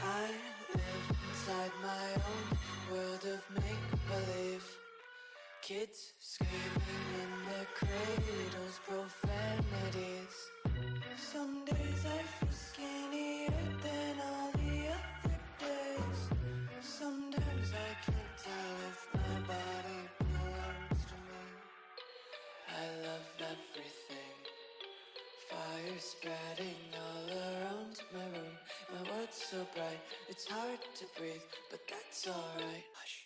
I live inside my own world of make-believe. Kids screaming in their cradles, profanities. Some days I feel skinnier than all the other days. Sometimes I can't tell if my body belongs to me. I love everything. Fire spreading all around my room. My world's so bright, it's hard to breathe, but that's alright. Hush.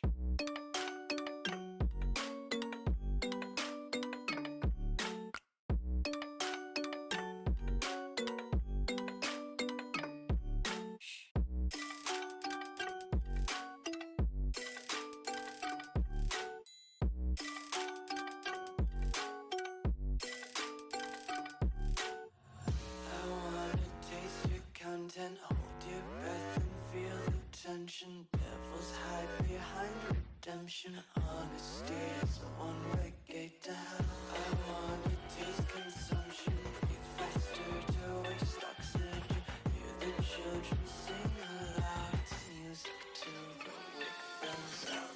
Hold your breath and feel the tension. Devils hide behind redemption. Honesty is a one-way gate to hell. I wanna taste consumption. Breathe faster to waste oxygen. Hear the children sing aloud. It's music to the weak bells out.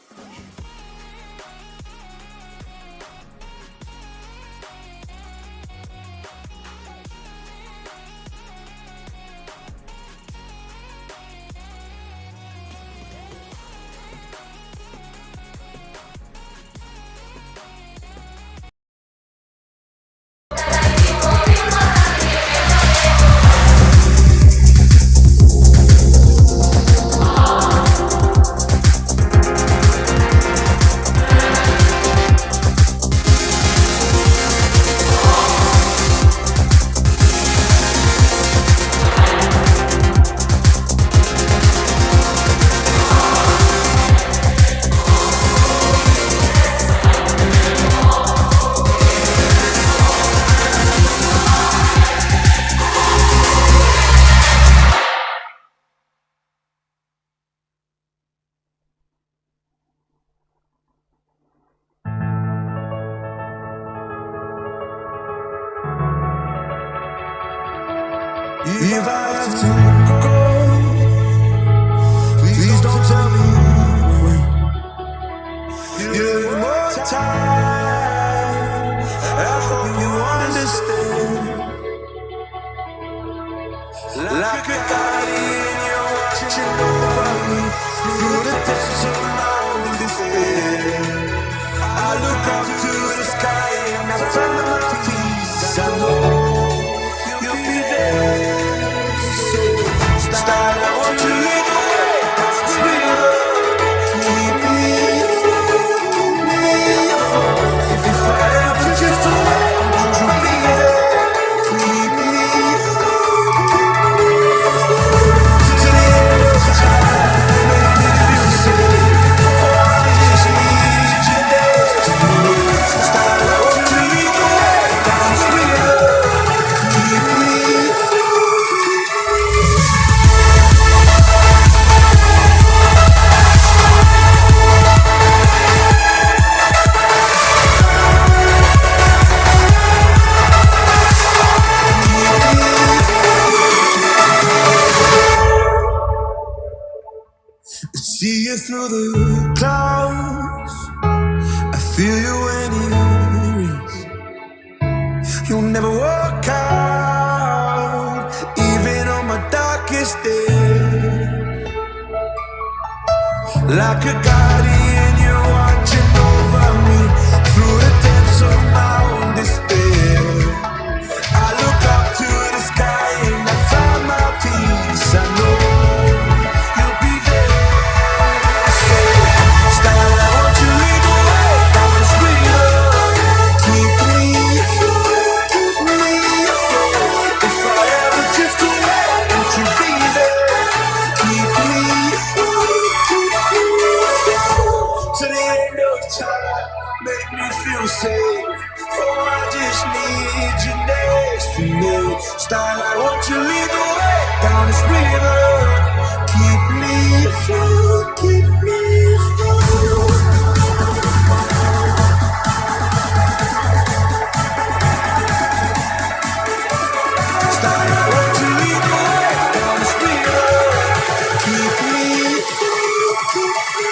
If I have to go, please don't tell me when. You're more time, I hope you understand. Like a guardian, you're watching over me through the depths of my own despair. I look up to the sky and I find my peace. I know you'll be there. Start, I want to lead the way. Keep me afloat. If I ever drift away, won't you be there? Keep me afloat. To the end of time, make me feel safe. Oh, I just need you there. Start, I want to lead the way. Keep me afloat. See you through the clouds. I feel you when it rains. You'll never walk out, even on my darkest day. Like a guardian, you're watching over me through the depths of my own despair. I look up to the sky and I find my peace. I know you'll be there. So, starlight, won't you lead the way down this river? Keep me afloat, keep me afloat. If I ever drift away, won't you be there? Keep me afloat, keep me afloat. To the end of time, make me feel safe. Oh, I just need you next to me. Starlight, won't you lead the way down this river? Keep me afloat, keep me afloat. Starlight, won't you lead the way down this river? Keep me afloat, keep me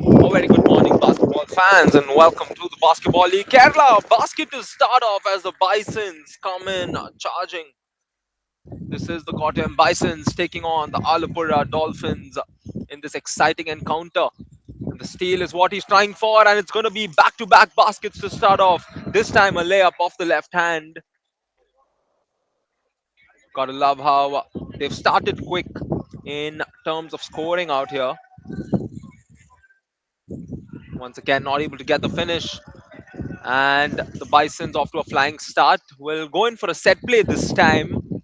A very good morning, basketball fans, and welcome to the Basketball League Kerala. Basket to start off as the Bisons come in charging. This is the Kottayam Bisons taking on the Alappuzha Dolphins in this exciting encounter. And the steal is what he's trying for, and it's going to be back to back baskets to start off. This time, a layup off the left hand. Gotta love how they've started quick in terms of scoring out here. Once again, not able to get the finish. And the Bisons off to a flying start. Will go in for a set play this time.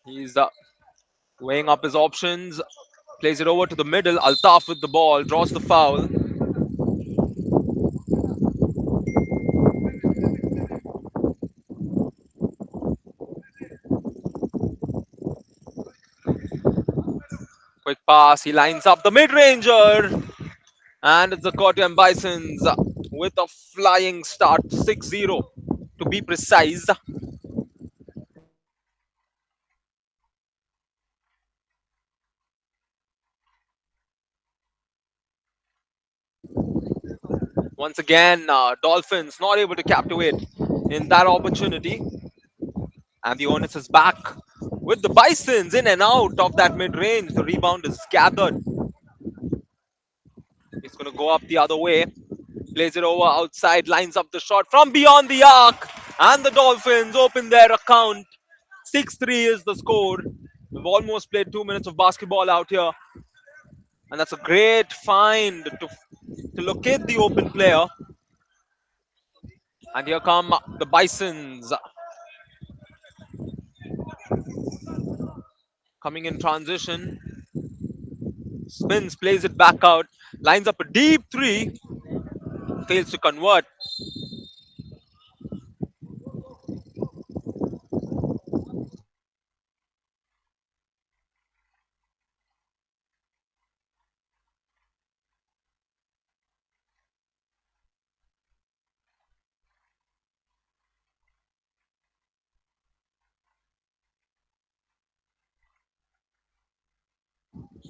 He's weighing up his options. Plays it over to the middle. Altaf with the ball. Draws the foul. Quick pass. He lines up the mid-ranger. And it's the Kottayam Bisons with a flying start. 6-0 to be precise. Once again, Dolphins not able to captivate in that opportunity. And the onus is back with the Bisons in and out of that mid-range. The rebound is gathered. He's going to go up the other way. Plays it over outside. Lines up the shot from beyond the arc. And the Dolphins open their account. 6-3 is the score. We've almost played 2 minutes of basketball out here. And that's a great find to locate the open player. And here come the Bisons. Coming in transition. Spins, plays it back out. Lines up a deep three. Fails to convert.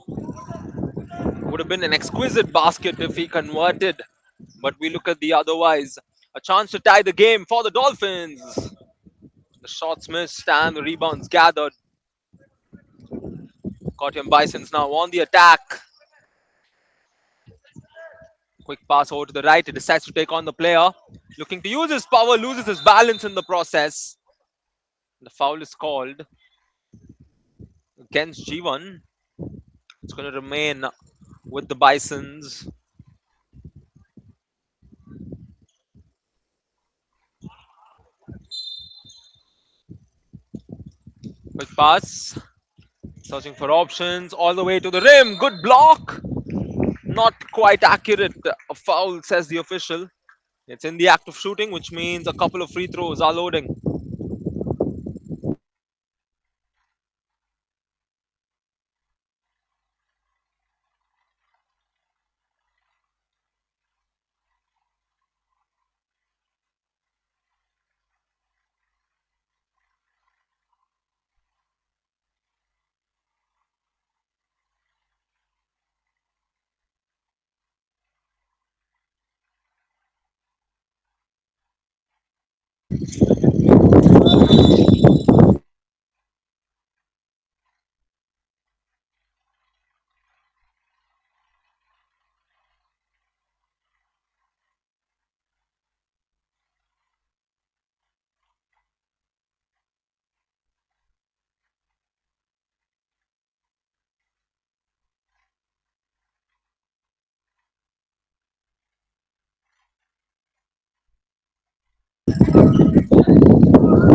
Would have been an exquisite basket if he converted, but we look at the otherwise. A chance to tie the game for the Dolphins. The shots missed and the rebounds gathered. Kottayam Bisons now on the attack. Quick pass over to the right. He decides to take on the player. Looking to use his power, loses his balance in the process. The foul is called against G1. It's going to remain with the Bisons. Quick pass. Searching for options all the way to the rim. Good block. Not quite accurate. A foul, says the official. It's in the act of shooting, which means a couple of free throws are loading.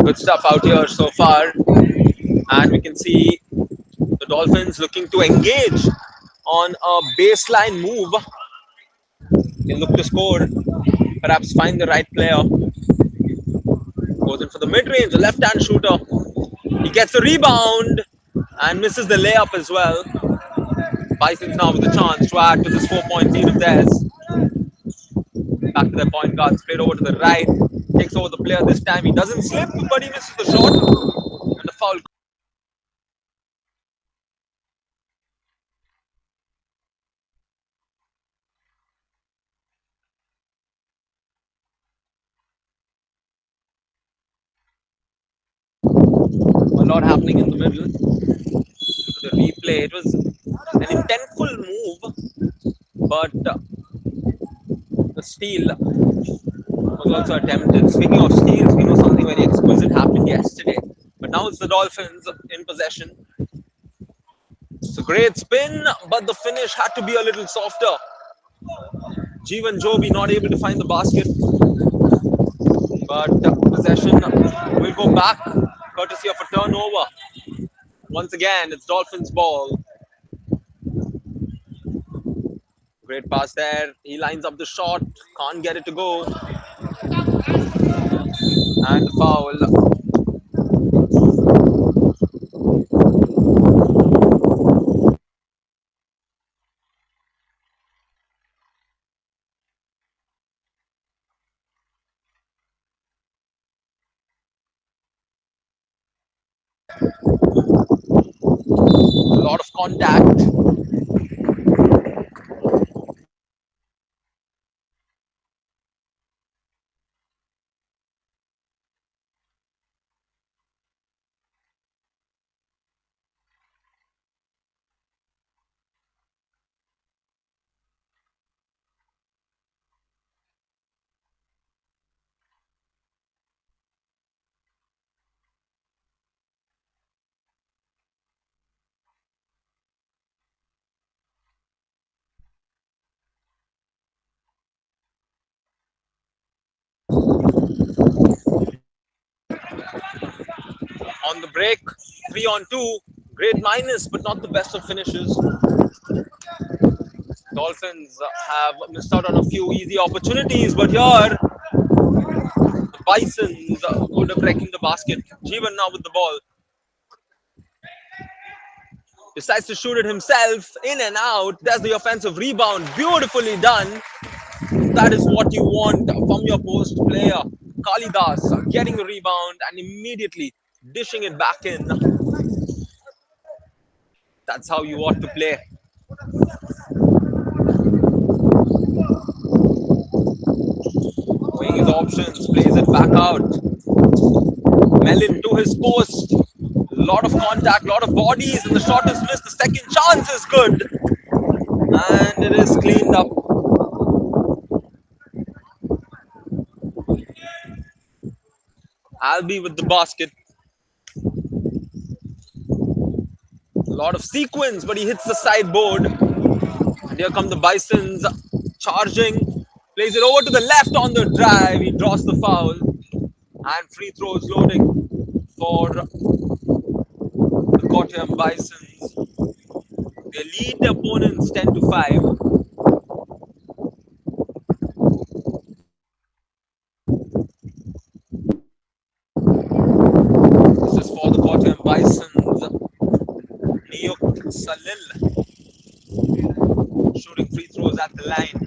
Good stuff out here so far. And we can see the Dolphins looking to engage on a baseline move. They look to score, perhaps find the right player. Goes in for the mid-range, a left-hand shooter. He gets the rebound and misses the layup as well. Bison's now with a chance to add to this 4-point lead of theirs. Back to their point guard, straight over to the right. Takes over the player this time. He doesn't slip, but he misses the shot. And the foul. A lot happening in the middle. Look at the replay. It was an intentful move, but the steal was also attempted. Speaking of steals, we know something very exquisite happened yesterday. But now it's the Dolphins in possession. It's a great spin, but the finish had to be a little softer. Jeevan Joby not able to find the basket, but possession will go back courtesy of a turnover. Once again, it's Dolphins ball. Great pass there. He lines up the shot, can't get it to go. And the foul. A lot of contact. On the break, 3-on-2. Great minus, but not the best of finishes. Dolphins have missed out on a few easy opportunities, but here the Bisons good at wrecking the basket. Jeevan now with the ball. Decides to shoot it himself, in and out. There's the offensive rebound. Beautifully done. That is what you want from your post player. Kalidas getting the rebound and immediately dishing it back in. That's how you ought to play. Weighing his options, plays it back out. Mellon to his post. Lot of contact, lot of bodies, and the shot is missed. The second chance is good, and it is cleaned up. Albi with the basket. A lot of sequence, but he hits the sideboard. And here come the Bisons charging. Plays it over to the left on the drive. He draws the foul. And free throws loading for the Kottayam Bisons. They lead the opponents 10-5. This is for the Kottayam Bisons. Niyuk Salil shooting free throws at the line.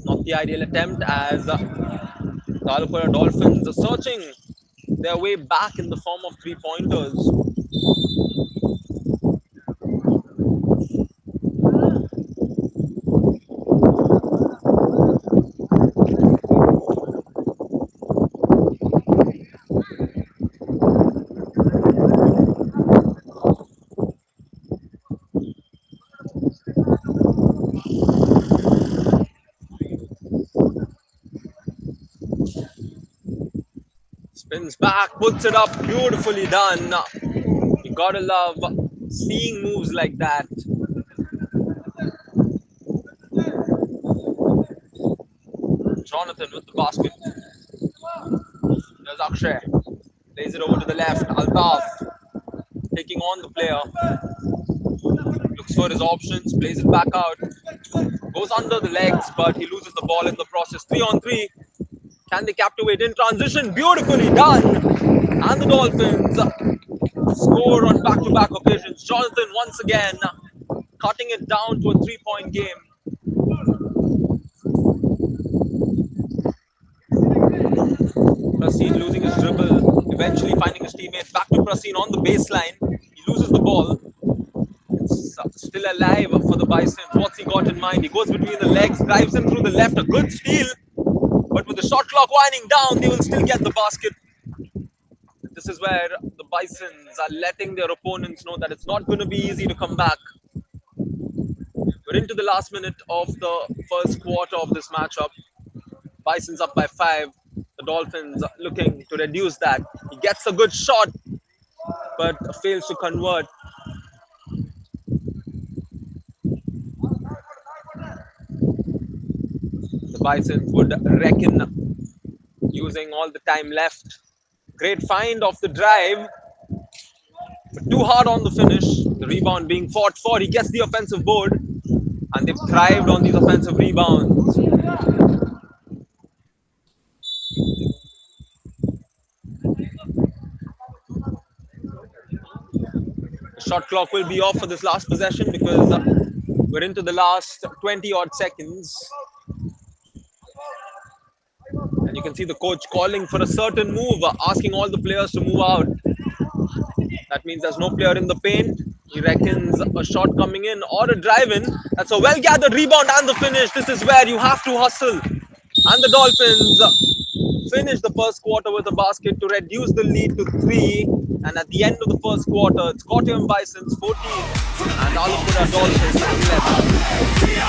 Not the ideal attempt as the Alappuzha Dolphins are searching their way back in the form of three-pointers. Spins back, puts it up, beautifully done. You gotta love seeing moves like that. Jonathan with the basket. There's Akshay. Plays it over to the left. Altaf taking on the player. Looks for his options, plays it back out. Goes under the legs, but he loses the ball in the process. 3-on-3. Can they captivate in transition? Beautifully done. And the Dolphins score on back-to-back occasions. Jonathan once again cutting it down to a 3-point game. Prasin losing his dribble, eventually finding his teammate. Back to Prasin on the baseline. He loses the ball. It's still alive for the Bisons. What's he got in mind? He goes between the legs, drives him through the left. A good steal. But with the shot clock winding down, they will still get the basket. This is where the Bisons are letting their opponents know that it's not going to be easy to come back. We're into the last minute of the first quarter of this matchup. Bisons up by 5. The Dolphins looking to reduce that. He gets a good shot, but fails to convert. The Bisons would reckon using all the time left. Great find off the drive, but too hard on the finish. The rebound being fought for. He gets the offensive board, and they've thrived on these offensive rebounds. The shot clock will be off for this last possession because we're into the last 20 odd seconds. And you can see the coach calling for a certain move, asking all the players to move out. That means there's no player in the paint. He reckons a shot coming in or a drive in. That's a well gathered rebound and the finish. This is where you have to hustle. And the Dolphins finish the first quarter with a basket to reduce the lead to 3. And at the end of the first quarter, it's Kottayam Bisons 14 and Alappuzha Dolphins 11.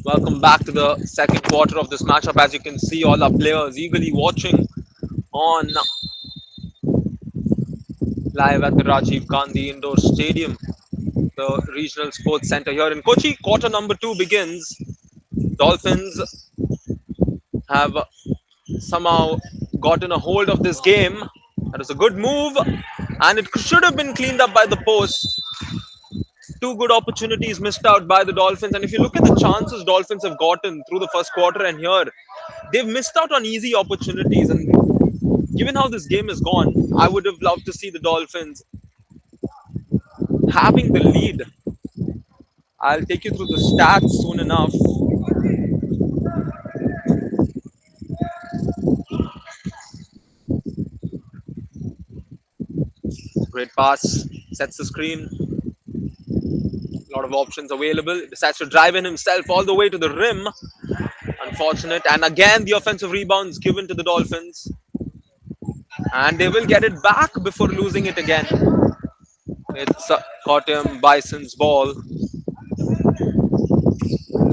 Welcome back to the second quarter of this matchup. As you can see, all our players eagerly watching on live at the Rajiv Gandhi Indoor Stadium, the regional sports center here in Kochi. Quarter number two begins. Dolphins have somehow gotten a hold of this game. That was a good move, and it should have been cleaned up by the post. Two good opportunities missed out by the Dolphins. And if you look at the chances Dolphins have gotten through the first quarter and here, they've missed out on easy opportunities. And given how this game has gone, I would have loved to see the Dolphins having the lead. I'll take you through the stats soon enough. Great pass, sets the screen. A lot of options available. Decides to drive in himself all the way to the rim. Unfortunate. And again, the offensive rebounds given to the Dolphins. And they will get it back before losing it again. It's Kottayam Bison's ball.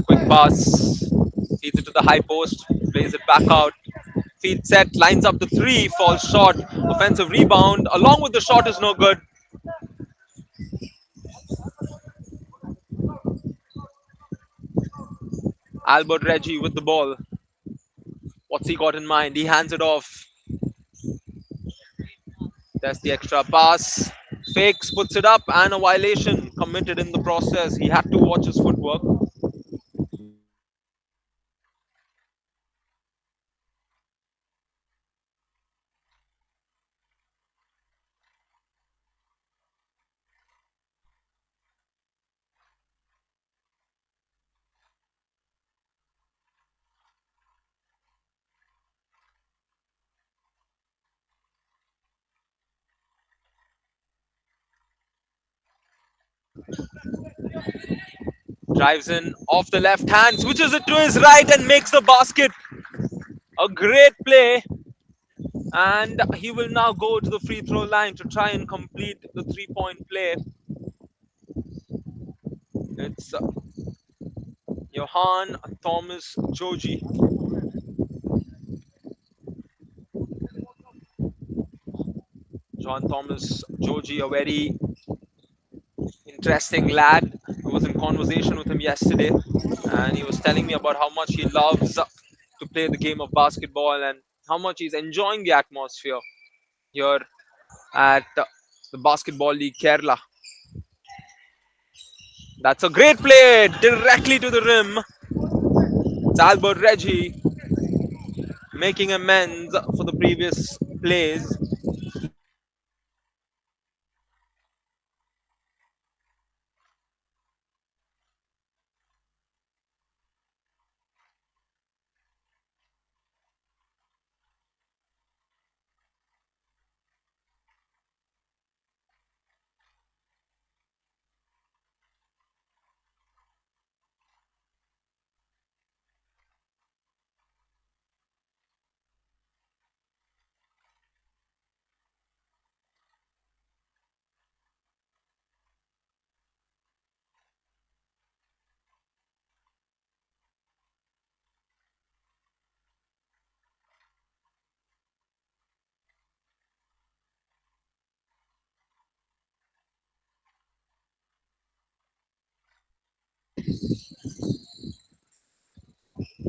Quick pass. Feeds it to the high post. Plays it back out. Feed set. Lines up the three. Falls short. Offensive rebound. Along with the shot is no good. Albert Reggie with the ball. What's he got in mind? He hands it off. That's the extra pass. Fakes, puts it up, and a violation committed in the process. He had to watch his footwork. Drives in off the left hand, switches it to his right, and makes the basket. A great play. And he will now go to the free throw line to try and complete the 3-point play. It's Johan Thomas Joji. John Thomas Joji, a very interesting lad. I was in conversation with him yesterday, and he was telling me about how much he loves to play the game of basketball and how much he's enjoying the atmosphere here at the Basketball League Kerala. That's a great play directly to the rim. It's Albert Reggie making amends for the previous plays.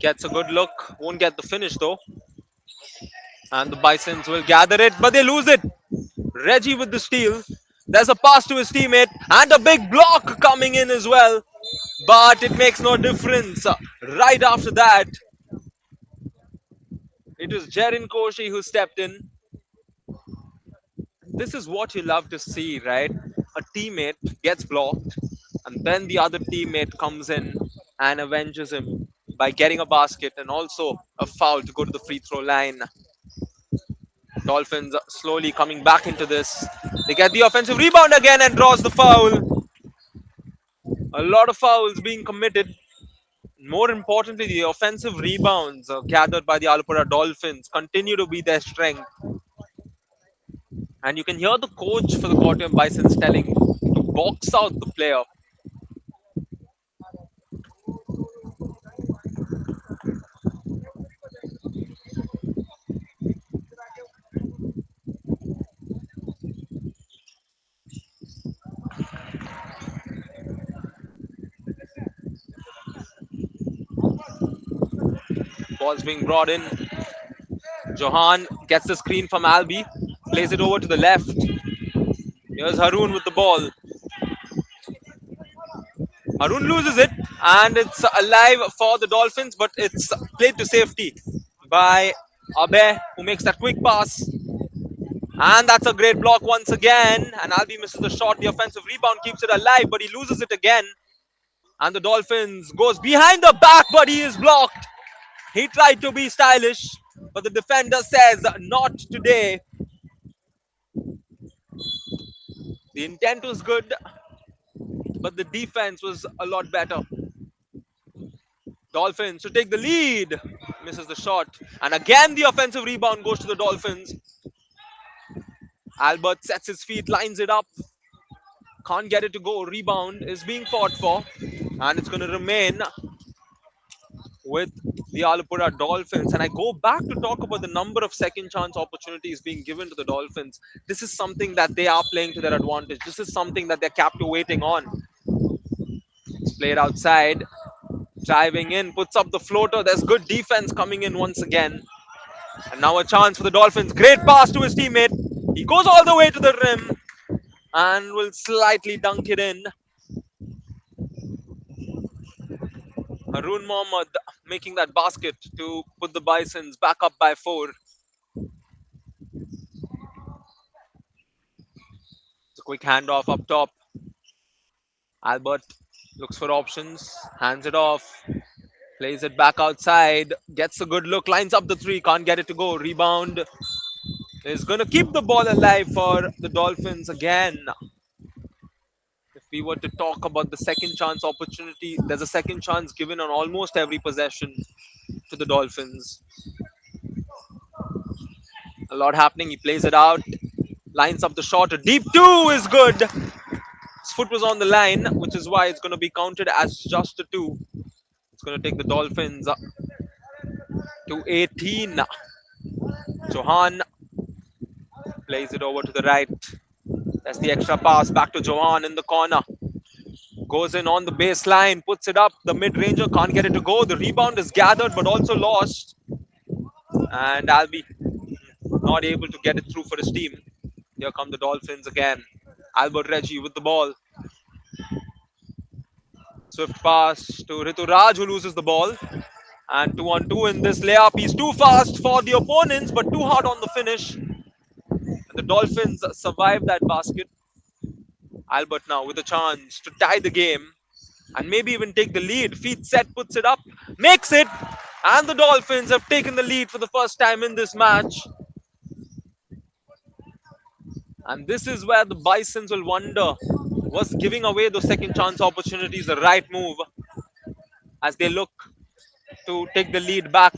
Gets a good look, won't get the finish though. And the Bisons will gather it, but they lose it. Reggie with the steal. There's a pass to his teammate and a big block coming in as well. But it makes no difference. Right after that, it was Jerin Koshi who stepped in. This is what you love to see, right? A teammate gets blocked, and then the other teammate comes in and avenges him by getting a basket and also a foul to go to the free throw line. Dolphins slowly coming back into this. They get the offensive rebound again and draws the foul. A lot of fouls being committed. More importantly, the offensive rebounds gathered by the Alappuzha Dolphins continue to be their strength. And you can hear the coach for the Kottayam Bisons telling to box out the player. Ball's being brought in. Johan gets the screen from Albi, plays it over to the left. Here's Haroon with the ball. Haroon loses it, and it's alive for the Dolphins, but it's played to safety by Abe, who makes that quick pass. And that's a great block once again. And Albi misses the shot. The offensive rebound keeps it alive, but he loses it again. And the Dolphins goes behind the back, but he is blocked. He tried to be stylish, but the defender says, not today. The intent was good, but the defense was a lot better. Dolphins to take the lead. Misses the shot. And again, the offensive rebound goes to the Dolphins. Albert sets his feet, lines it up. Can't get it to go. Rebound is being fought for. And it's going to remain with the Alappuzha Dolphins. And I go back to talk about the number of second chance opportunities being given to the Dolphins. This is something that they are playing to their advantage. This is something that they're captivating on. It's played outside. Driving in, puts up the floater. There's good defense coming in once again. And now a chance for the Dolphins. Great pass to his teammate. He goes all the way to the rim and will slightly dunk it in. Haroon Mohammad making that basket to put the Bisons back up by 4. It's a quick handoff up top. Albert looks for options, hands it off, plays it back outside, gets a good look, lines up the 3, can't get it to go. Rebound is going to keep the ball alive for the Dolphins again. If we were to talk about the second chance opportunity, there's a second chance given on almost every possession to the Dolphins. A lot happening. He plays it out, lines up the shot. A deep 2 is good. His foot was on the line, which is why it's going to be counted as just a 2. It's going to take the Dolphins to 18. Johan plays it over to the right. That's the extra pass back to Johan in the corner. Goes in on the baseline, puts it up. The mid-ranger can't get it to go. The rebound is gathered but also lost. And Albi not able to get it through for his team. Here come the Dolphins again. Albert Reggie with the ball. Swift pass to Rituraj, who loses the ball. And 2-on-2 in this layup. He's too fast for the opponents, but too hard on the finish. And the Dolphins survive that basket. Albert now with a chance to tie the game and maybe even take the lead. Feet set, puts it up, makes it. And the Dolphins have taken the lead for the first time in this match. And this is where the Bisons will wonder, was giving away those second chance opportunities the right move as they look to take the lead back?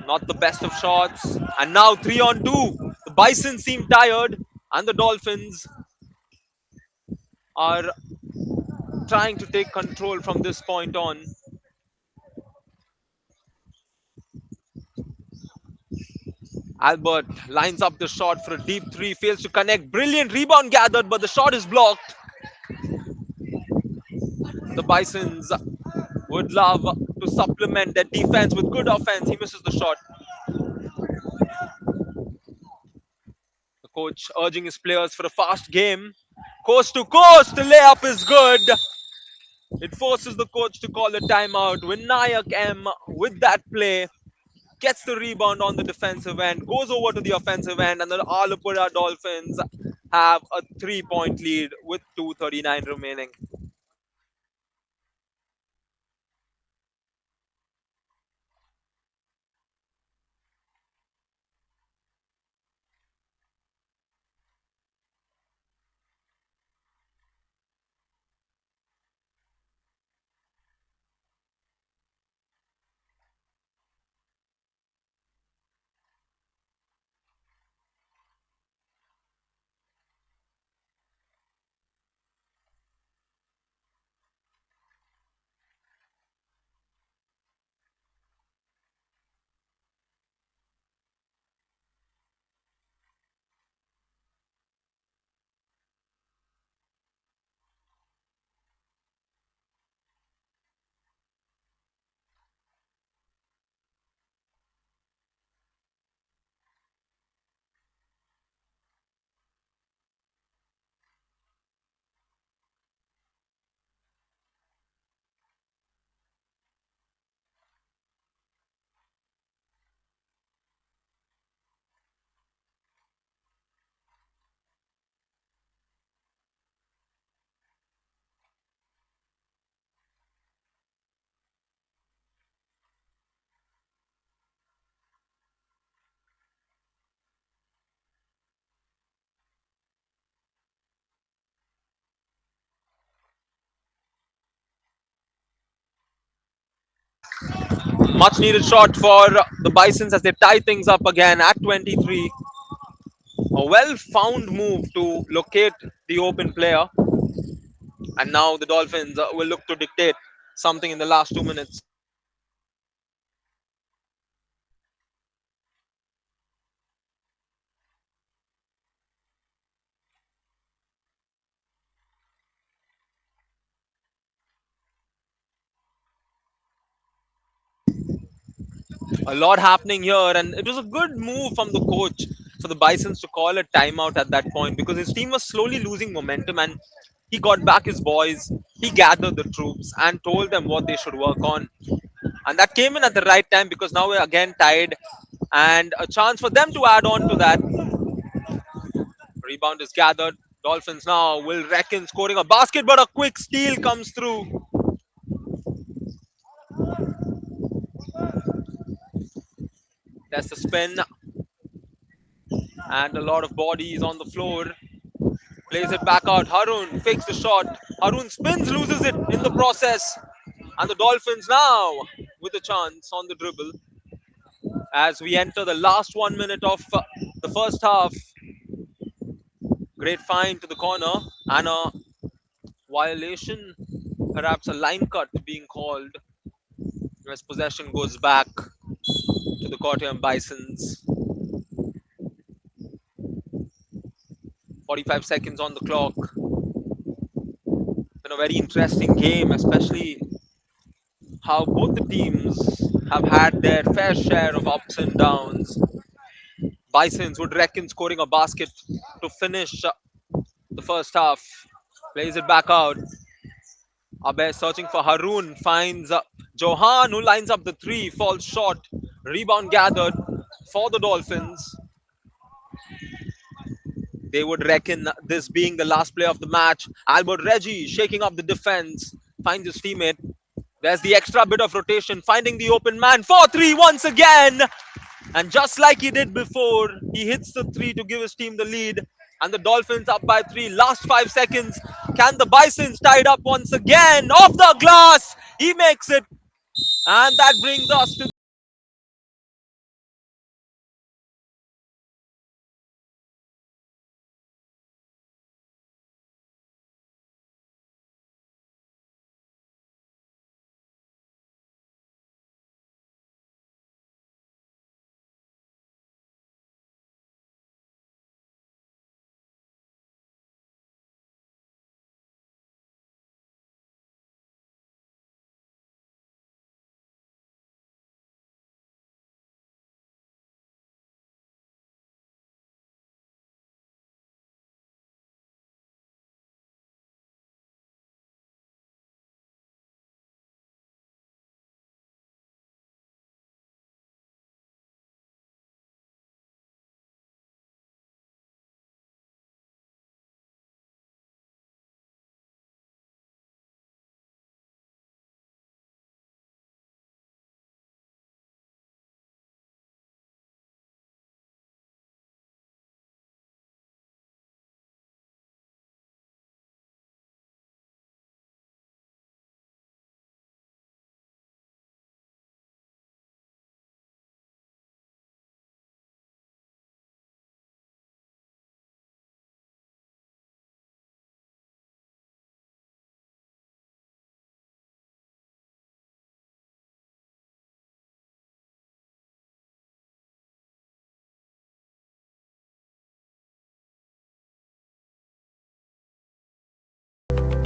Not the best of shots. And now 3-on-2. The Bisons seem tired and the Dolphins are trying to take control from this point on. Albert lines up the shot for a deep 3, fails to connect. Brilliant rebound gathered, but the shot is blocked. The Bisons would love to supplement their defense with good offense. He misses the shot. The coach urging his players for a fast game. Coast to coast, the layup is good. It forces the coach to call a timeout. Vinayak M with that play gets the rebound on the defensive end, goes over to the offensive end, and the Alappuzha Dolphins have a 3-point lead with 2:39 remaining. Much needed shot for the Bisons as they tie things up again at 23. A well found move to locate the open player. And now the Dolphins will look to dictate something in the last 2 minutes. A lot happening here, and it was a good move from the coach for the Bisons to call a timeout at that point because his team was slowly losing momentum, and he got back his boys, he gathered the troops and told them what they should work on. And that came in at the right time because now we're again tied and a chance for them to add on to that. Rebound is gathered. Dolphins now will reckon scoring a basket, but a quick steal comes through. That's the spin and a lot of bodies on the floor. Plays it back out. Harun fakes the shot. Harun spins, loses it in the process. And the Dolphins now with a chance on the dribble as we enter the last 1 minute of the first half. Great find to the corner and a violation, perhaps a line cut being called as possession goes back to the Kottayam Bisons. 45 seconds on the clock. Been a very interesting game, especially how both the teams have had their fair share of ups and downs. Bisons would reckon scoring a basket to finish the first half. Plays it back out. Abe searching for Harun, finds Johan, who lines up the three, falls short. Rebound gathered for the Dolphins. They would reckon this being the last play of the match. Albert Reggie shaking up the defense, finds his teammate. There's the extra bit of rotation, finding the open man. 4-3 once again. And just like he did before, he hits the three to give his team the lead. And the Dolphins up by 3. Last 5 seconds. Can the Bisons tie it up once again? Off the glass. He makes it. And that brings us to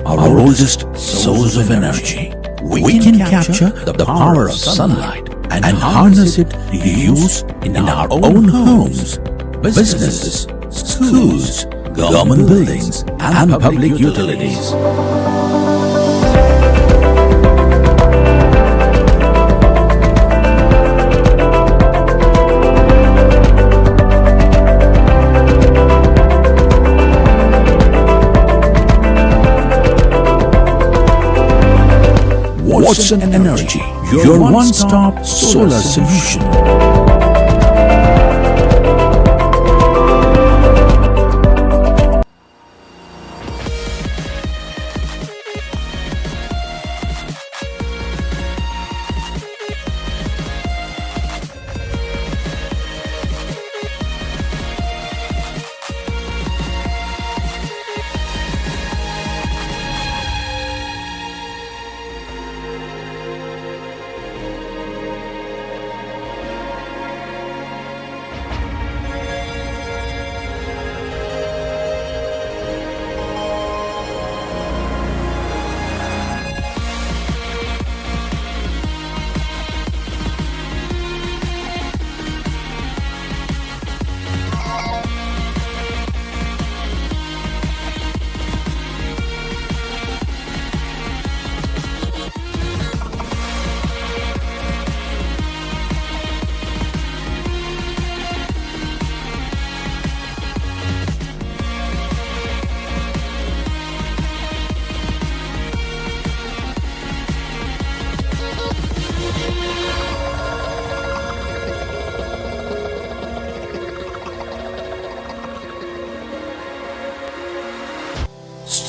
our oldest source of energy. We can capture the power of sunlight and harness it to use in our own homes, businesses, schools, government buildings, and public utilities. Watson Energy, your one-stop solar solution.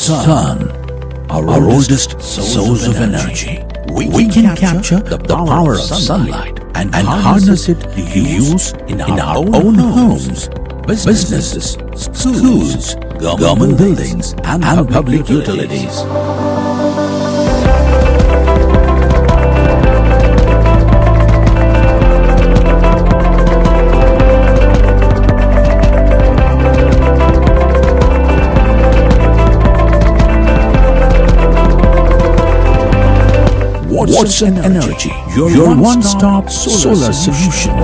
sun, our oldest source of energy. We can capture the power of sunlight and harness it to use in our own homes, businesses, schools, government buildings, and public utilities. Watson Energy, your one-stop solar solution.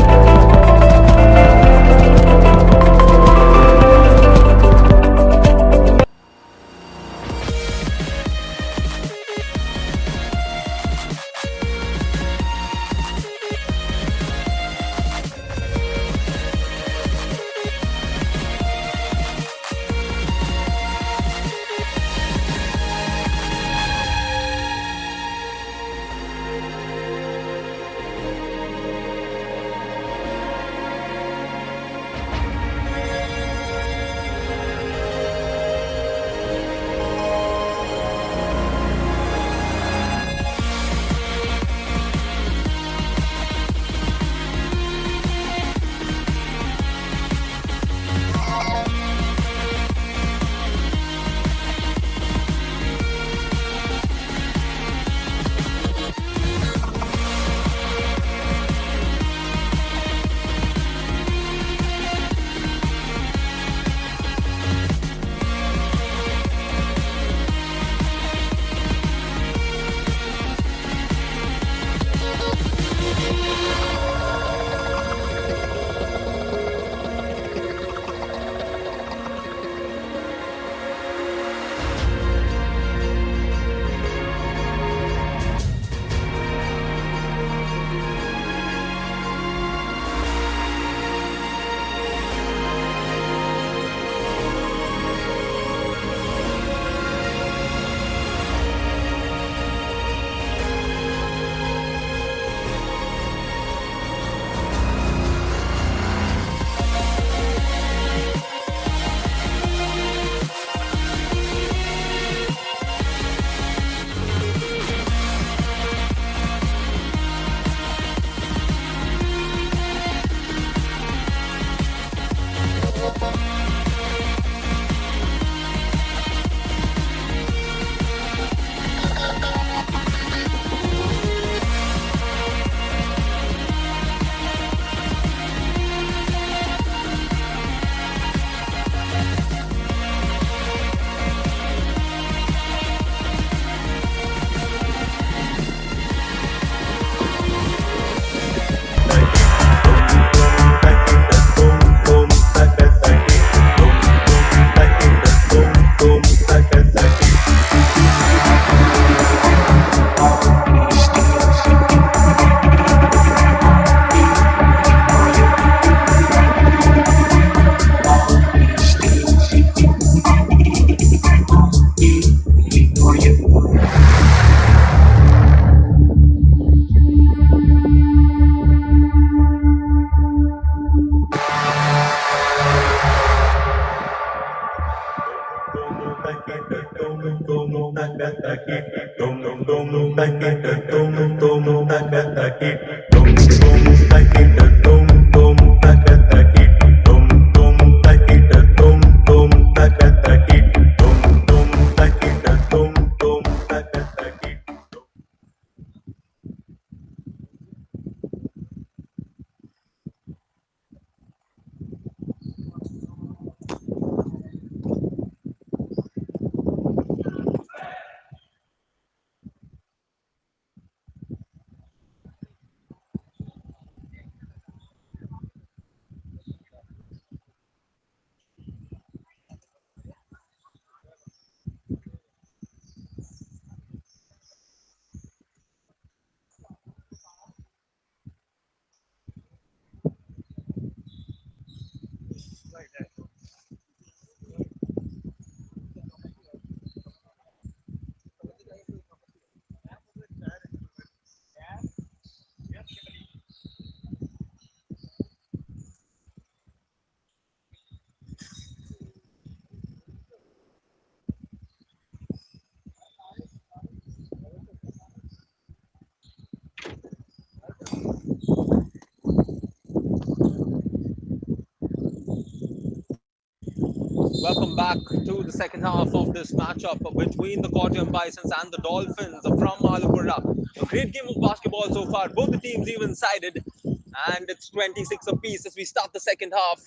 back to the second half of this matchup between the Kottayam Bisons and the Dolphins from Alappuzha. A great game of basketball so far. Both the teams even-sided, and it's 26 apiece as we start the second half.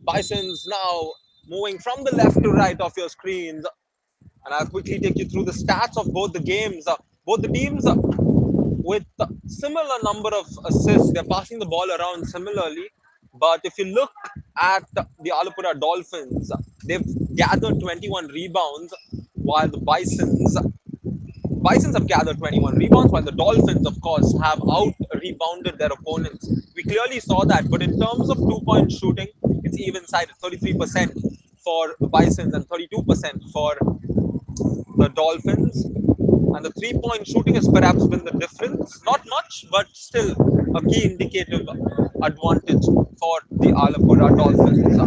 Bisons now moving from the left to right of your screens, and I'll quickly take you through the stats of both the games. Both the teams with similar number of assists. They're passing the ball around similarly. But if you look at the Alappuzha Dolphins, they've gathered 21 rebounds, while the Bisons have gathered 21 rebounds, while the Dolphins, of course, have out rebounded their opponents. We clearly saw that. But in terms of 2-point shooting, it's even sided, 33% for the Bisons and 32% for the Dolphins. And the 3-point shooting has perhaps been the difference. Not much, but still a key indicative advantage for the Alappuzha Dolphins.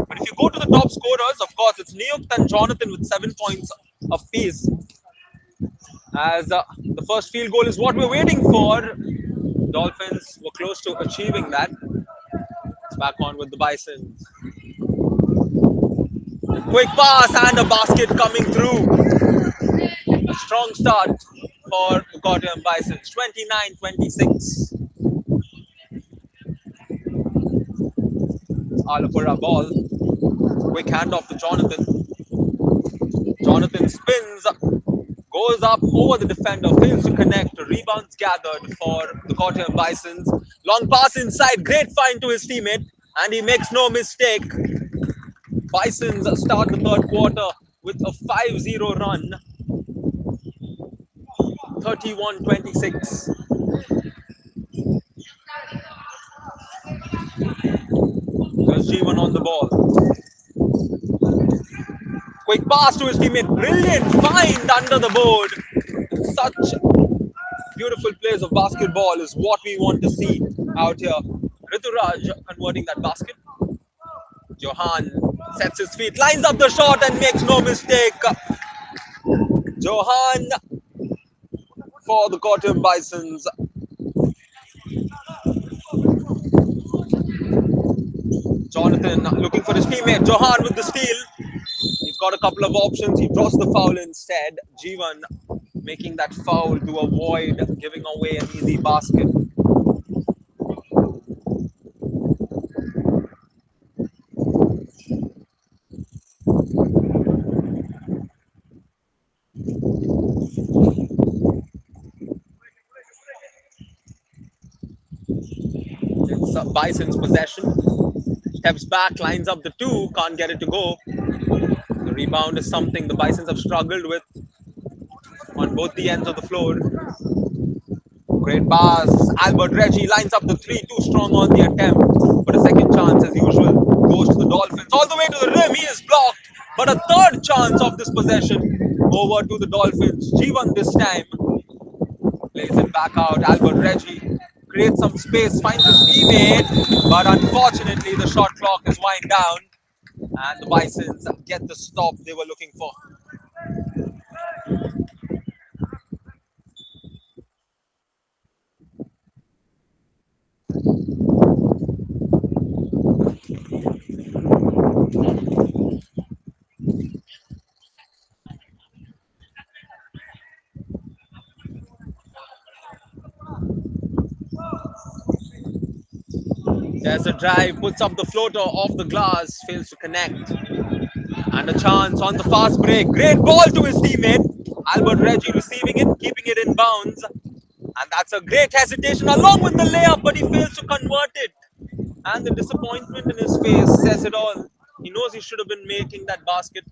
But if you go to the top scorers, of course, it's Niyukt and Jonathan with 7 points apiece. As the first field goal is what we're waiting for. Dolphins were close to achieving that. It's back on with the Bisons. Quick pass and a basket coming through. A strong start for the Kottayam Bisons, 29-26. Alappuzha ball. Quick handoff to Jonathan. Jonathan spins, goes up over the defender, fails to connect. Rebounds gathered for the Kottayam Bisons. Long pass inside, great find to his teammate, and he makes no mistake. Bisons start the third quarter with a 5-0 run, 31-26. There's G1 on the ball. Quick pass to his teammate. Brilliant find under the board. Such beautiful plays of basketball is what we want to see out here. Rituraj converting that basket. Johan sets his feet, lines up the shot and makes no mistake. Johan for the Kottayam Bisons. Jonathan looking for his teammate. Johan with the steal. He's got a couple of options. He draws the foul instead. Jivan making that foul to avoid giving away an easy basket. It's Bison's possession. Steps back, lines up the two, can't get it to go. The rebound is something the Bisons have struggled with on both the ends of the floor. Great pass. Albert Reggie lines up the three, too strong on the attempt. But a second chance, as usual, goes to the Dolphins. All the way to the rim, he is blocked. But a third chance of this possession over to the Dolphins. G1 this time. Plays it back out. Albert Reggie creates some space, finds his teammate. But unfortunately, the shot clock is wind down. And the Bisons get the stop they were looking for. There's a drive, puts up the floater off the glass, fails to connect. And a chance on the fast break. Great ball to his teammate. Albert Reggie receiving it, keeping it in bounds. And that's a great hesitation along with the layup, but he fails to convert it. And the disappointment in his face says it all. He knows he should have been making that basket.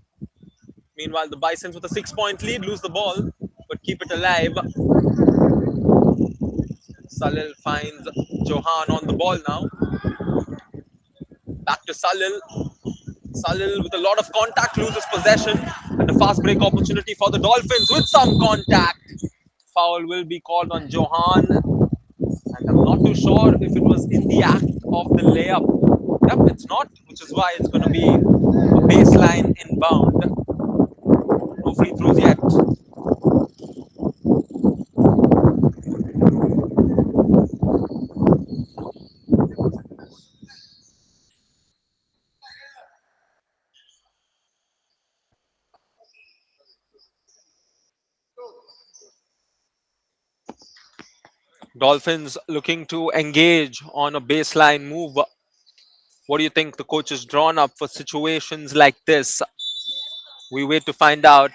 Meanwhile, the Bisons with a 6-point lead lose the ball, but keep it alive. Salil finds Johan on the ball now. Back to Salil. Salil with a lot of contact loses possession, and a fast break opportunity for the Dolphins with some contact. Foul will be called on Johan, and I'm not too sure if it was in the act of the layup. Yep, it's not, which is why it's going to be a baseline inbound. No free throws yet. Dolphins looking to engage on a baseline move. What do you think the coach has drawn up for situations like this? We wait to find out.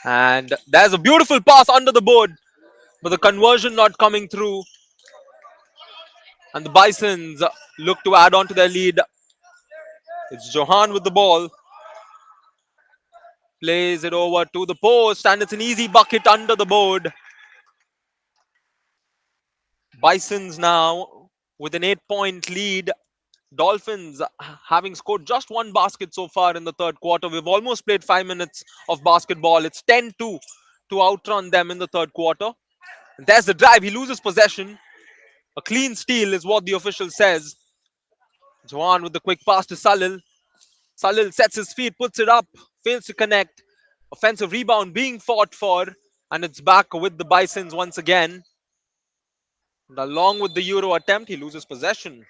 And there's a beautiful pass under the board, but the conversion not coming through. And the Bisons look to add on to their lead. It's Johan with the ball. Plays it over to the post, and it's an easy bucket under the board. Bisons now with an 8-point lead. Dolphins having scored just one basket so far in the third quarter. We've almost played 5 minutes of basketball. It's 10-2 to outrun them in the third quarter. And there's the drive. He loses possession. A clean steal is what the official says. Johan with the quick pass to Salil. Salil sets his feet, puts it up, fails to connect. Offensive rebound being fought for, and it's back with the Bisons once again. And along with the Euro attempt, he loses possession.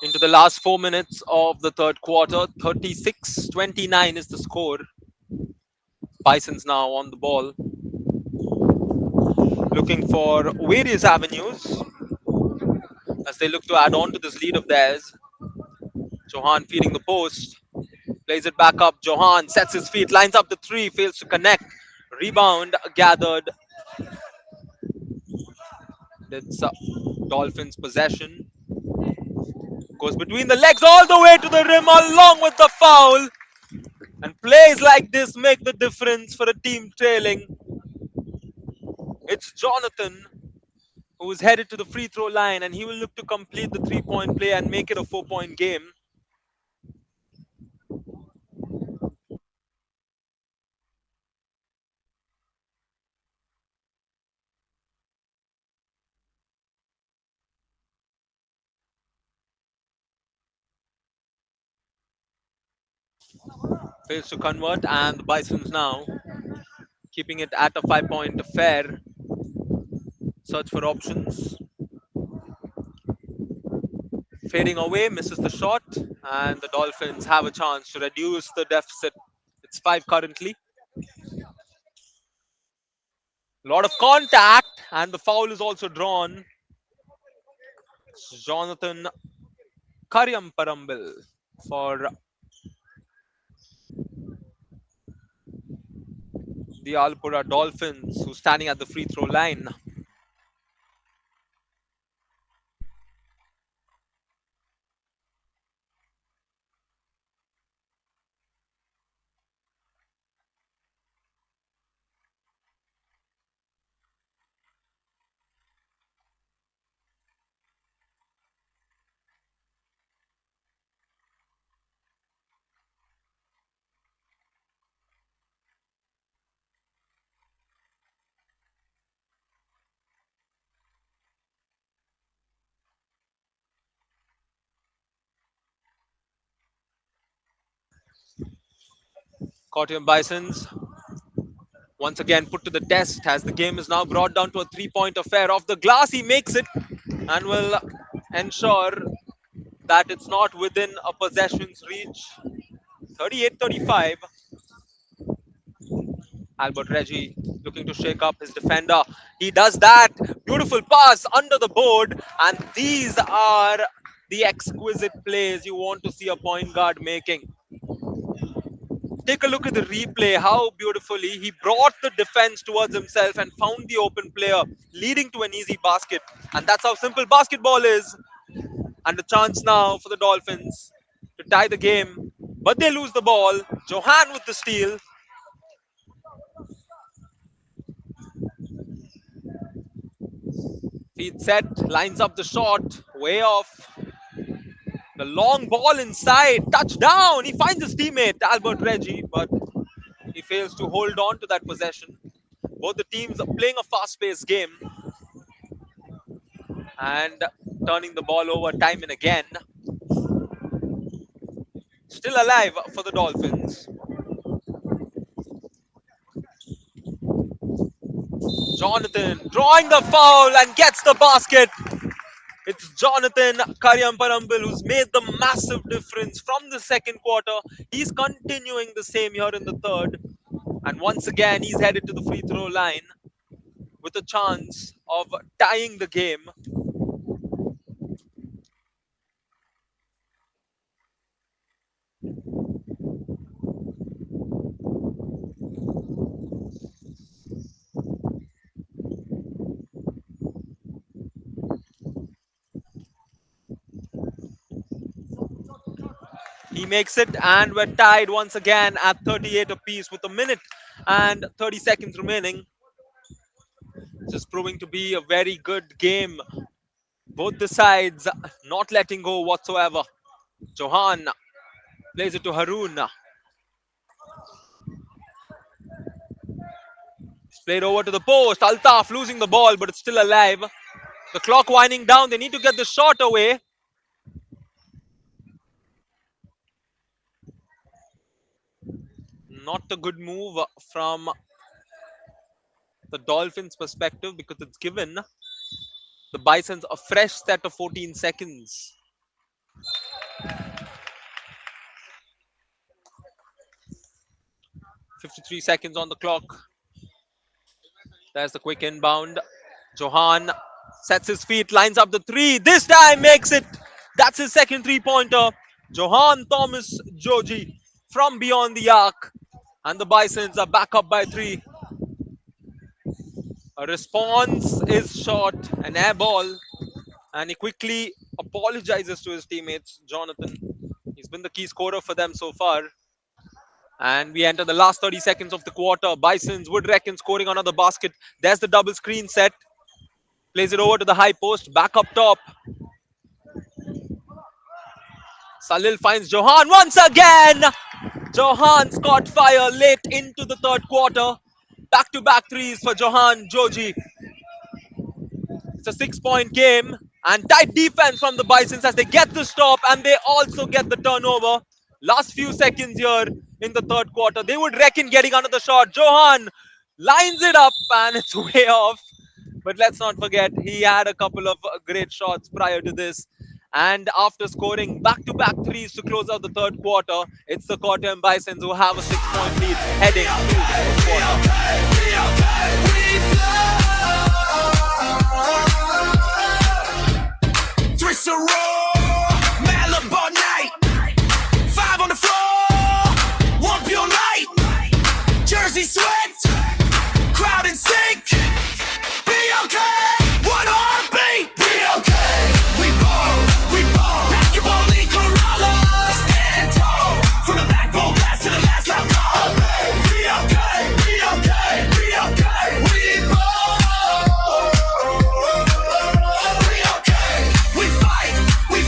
Into the last 4 minutes of the third quarter, 36-29 is the score. Bisons now on the ball, looking for various avenues as they look to add on to this lead of theirs. Johan feeding the post, plays it back up. Johan sets his feet, lines up the three, fails to connect. Rebound gathered. It's Dolphins possession. Goes between the legs all the way to the rim along with the foul. And plays like this make the difference for a team trailing. It's Jonathan who is headed to the free throw line, and he will look to complete the 3-point play and make it a 4-point game. Fails to convert, and the Bisons now keeping it at a 5-point affair. Search for options. Fading away, misses the shot, and the Dolphins have a chance to reduce the deficit. It's 5 currently. A lot of contact, and the foul is also drawn. Jonathan Karyamparambil for the Alappuzha Dolphins, who's standing at the free throw line. Kottayam Bisons once again put to the test as the game is now brought down to a three-point affair. Off the glass, he makes it and will ensure that it's not within a possession's reach. 38-35. Albert Reggie looking to shake up his defender. He does that. Beautiful pass under the board. And these are the exquisite plays you want to see a point guard making. Take a look at the replay, how beautifully he brought the defense towards himself and found the open player, leading to an easy basket. And that's how simple basketball is. And a chance now for the Dolphins to tie the game. But they lose the ball. Johan with the steal. Feet set, lines up the shot, way off. The long ball inside, touchdown. He finds his teammate, Albert Reggie, but he fails to hold on to that possession. Both the teams are playing a fast-paced game and turning the ball over time and again. Still alive for the Dolphins. Jonathan drawing the foul and gets the basket. It's Jonathan Karyamparambil who's made the massive difference from the second quarter. He's continuing the same here in the third. And once again, he's headed to the free throw line with a chance of tying the game. He makes it, and we're tied once again at 38 apiece with a minute and 30 seconds remaining. Just proving to be a very good game. Both the sides not letting go whatsoever. Johan plays it to Haroon. It's played over to the post. Altaf losing the ball, but it's still alive. The clock winding down. They need to get the shot away. Not a good move from the Dolphins' perspective because it's given the Bisons a fresh set of 14 seconds. .53 seconds on the clock. There's the quick inbound. Johan sets his feet, lines up the three. This time makes it. That's his second three-pointer. Johan Thomas Joji from beyond the arc. And the Bisons are back up by 3. A response is short, an air ball. And he quickly apologizes to his teammates, Jonathan. He's been the key scorer for them so far. And we enter the last 30 seconds of the quarter. Bisons would reckon scoring another basket. There's the double screen set. Plays it over to the high post. Back up top. Salil finds Johan once again. Johan's caught fire late into the third quarter. Back-to-back threes for Johan Joji. It's a 6-point game. And tight defense from the Bisons as they get the stop and they also get the turnover. Last few seconds here in the third quarter. They would reckon getting another shot. Johan lines it up and it's way off. But let's not forget, he had a couple of great shots prior to this. And after scoring back-to-back threes to close out the third quarter, it's the Kottayam Bisons who have a 6-point lead heading to the fourth quarter. Twist a roll, Malabar night. 5 on the floor, 1 pure light. Jersey sweat, crowd in sync. BLK, 1 heartbeat. BLK, we ball. Basketball league Kerala, stand tall. From the backbone blast to the last loud call. BLK, we ball. BLK, we fight, we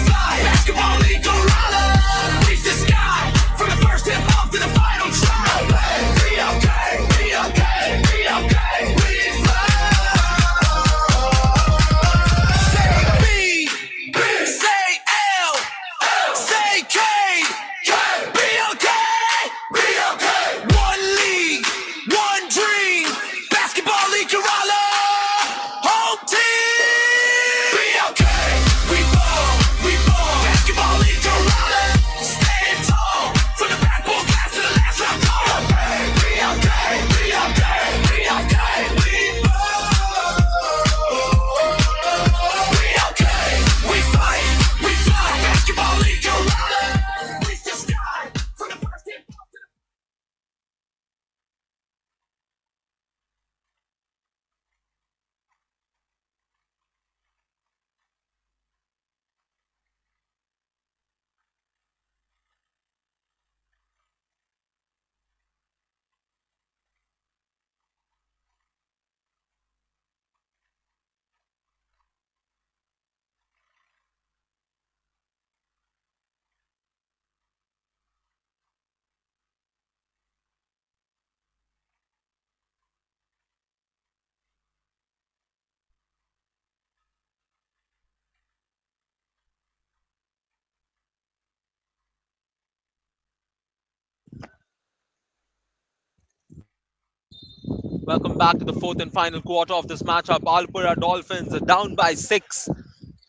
Welcome back to the fourth and final quarter of this matchup. Alappuzha Dolphins are down by 6.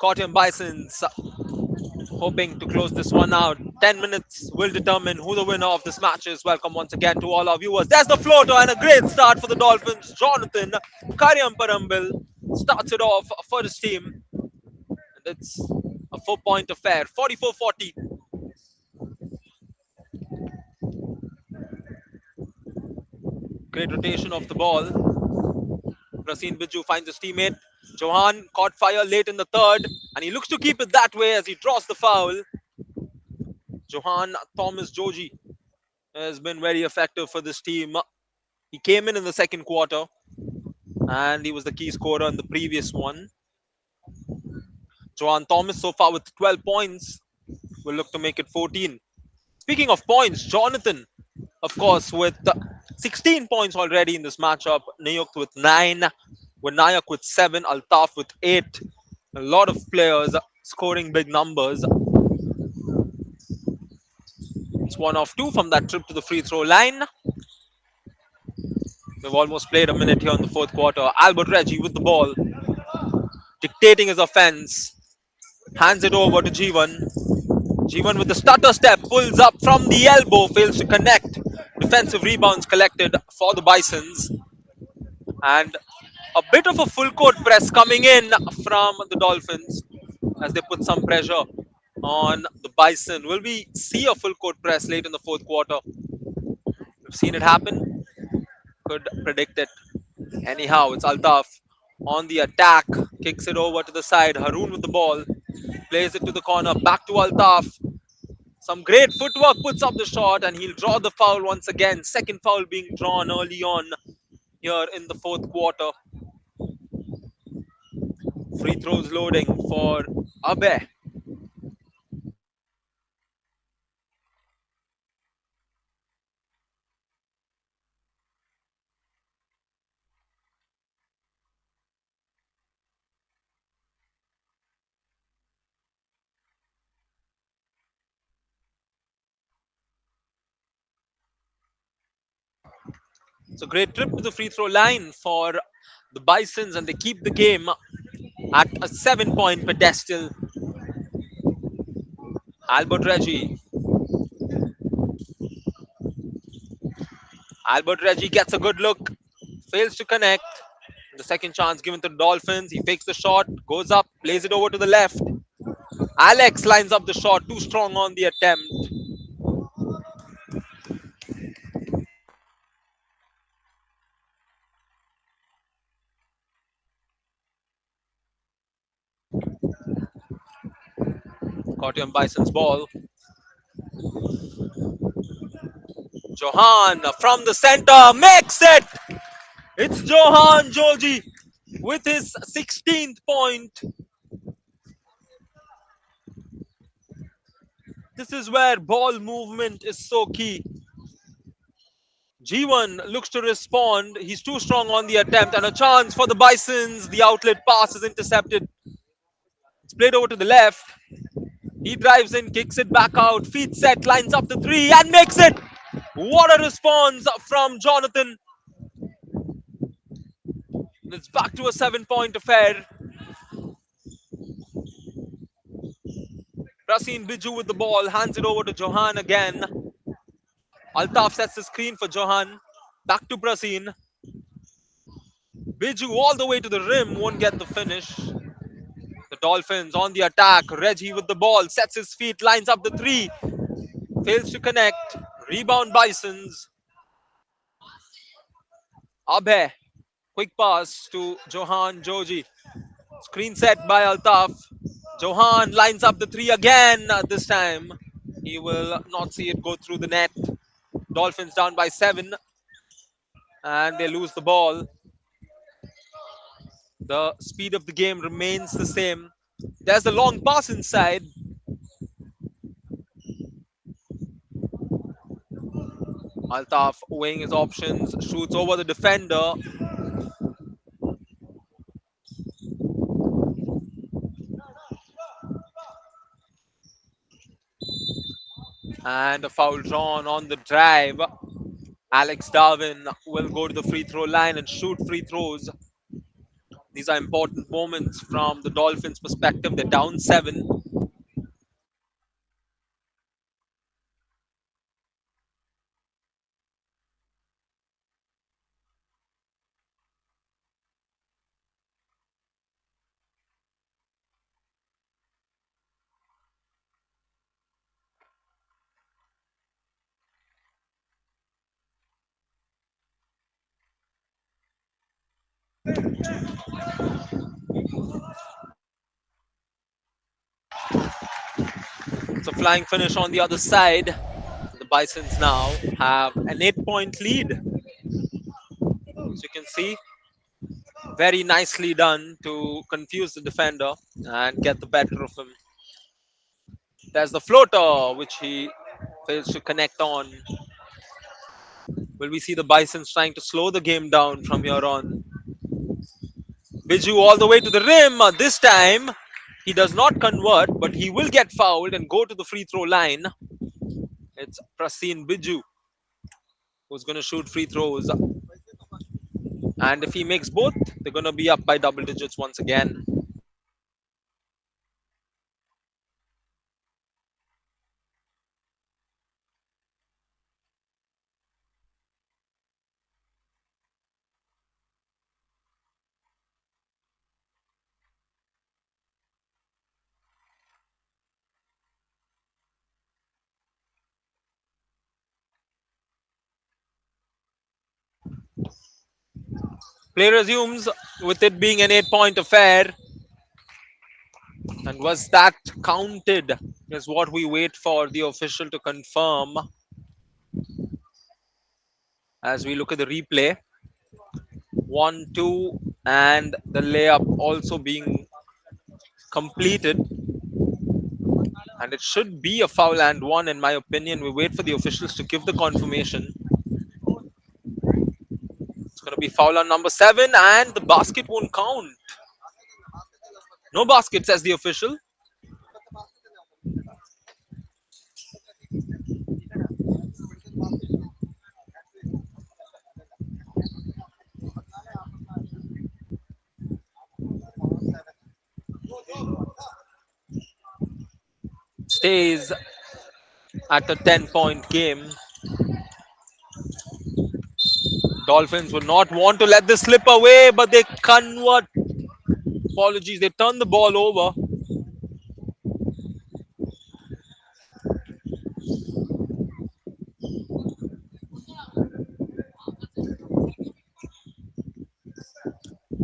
Kottayam Bisons hoping to close this one out. 10 minutes will determine who the winner of this match is. Welcome once again to all our viewers. There's the floater and a great start for the Dolphins. Jonathan Karyam starts it off for his team. And it's a 4-point affair. 44-40. Great rotation of the ball. Prasin Biju finds his teammate. Johan caught fire late in the third, and he looks to keep it that way as he draws the foul. Johan Thomas Joji has been very effective for this team. He came in the second quarter, and he was the key scorer in the previous one. Johan Thomas so far with 12 points will look to make it 14. Speaking of points, Jonathan, of course, with 16 points already in this matchup. Nayuk with 9, Vinayak with 7, Altaf with 8. A lot of players scoring big numbers. It's 1 of 2 from that trip to the free throw line. We've almost played a minute here in the fourth quarter. Albert Reggie with the ball, dictating his offense. Hands it over to Jeevan. Jeevan with the stutter step, pulls up from the elbow, fails to connect. Defensive rebounds collected for the Bisons. And a bit of a full court press coming in from the Dolphins as they put some pressure on the Bison. Will we see a full court press late in the fourth quarter? We've seen it happen. Could predict it. Anyhow, it's Altaf on the attack. Kicks it over to the side. Haroon with the ball. Plays it to the corner. Back to Altaf. Some great footwork, puts up the shot, and he'll draw the foul once again. Second foul being drawn early on here in the fourth quarter. Free throws loading for Abe. It's a great trip to the free throw line for the Bisons, and they keep the game at a 7-point pedestal. Albert Reggie. Albert Reggie gets a good look, fails to connect. The second chance given to the Dolphins. He fakes the shot, goes up, plays it over to the left. Alex lines up the shot, too strong on the attempt. Kottayam Bison's ball. Johan from the center makes it. It's Johan Joji with his 16th point. This is where ball movement is so key. G1 looks to respond. He's too strong on the attempt, and a chance for the Bisons. The outlet pass is intercepted. It's played over to the left. He drives in, kicks it back out, feet set, lines up the three, and makes it. What a response from Jonathan. It's back to a 7-point affair. Prasin Biju with the ball, hands it over to Johan again. Altaf sets the screen for Johan. Back to Prasin. Biju all the way to the rim, won't get the finish. The Dolphins on the attack. Reggie with the ball, sets his feet, lines up the three. Fails to connect. Rebound Bisons. Abhay. Quick pass to Johan Joji. Screen set by Altaf. Johan lines up the three again. This time he will not see it go through the net. Dolphins down by 7. And they lose the ball. The speed of the game remains the same. There's the long pass inside. Altaf weighing his options, shoots over the defender. And a foul drawn on the drive. Alex Darwin will go to the free throw line and shoot free throws. These are important moments from the Dolphins' perspective. They're down 7. It's a flying finish on the other side. The Bisons now have an 8-point lead. As you can see, very nicely done to confuse the defender and get the better of him. There's the floater, which he fails to connect on. Will we see the Bisons trying to slow the game down from here on? Biju all the way to the rim. This time, he does not convert, but he will get fouled and go to the free throw line. It's Prasin Biju who's going to shoot free throws. And if he makes both, they're going to be up by double digits once again. Play resumes with it being an 8-point affair. And was that counted? Is what we wait for the official to confirm as we look at the replay. 1-2, and the layup also being completed. And it should be a foul and one, in my opinion. We wait for the officials to give the confirmation. It's going to be foul on number 7, and the basket won't count. No basket, says the official. Stays at a 10-point game. Dolphins would not want to let this slip away, but they convert. Apologies, they turn the ball over.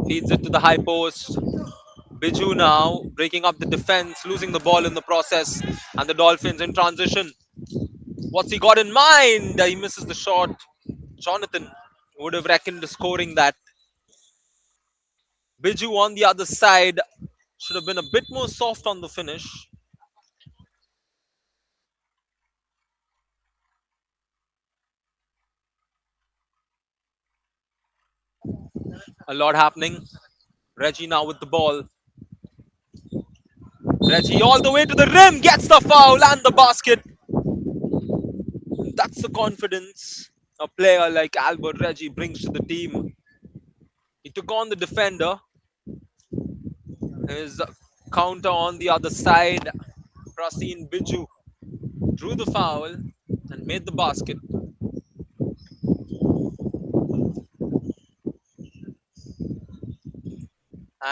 Feeds it to the high post. Biju now breaking up the defense, losing the ball in the process, and the Dolphins in transition. What's he got in mind? He misses the shot. Jonathan would have reckoned scoring that. Biju on the other side should have been a bit more soft on the finish. A lot happening. Reggie now with the ball. Reggie all the way to the rim, gets the foul and the basket. That's the confidence a player like Albert Reggie brings to the team. He took on the defender. His counter on the other side. Prasin Biju drew the foul and made the basket.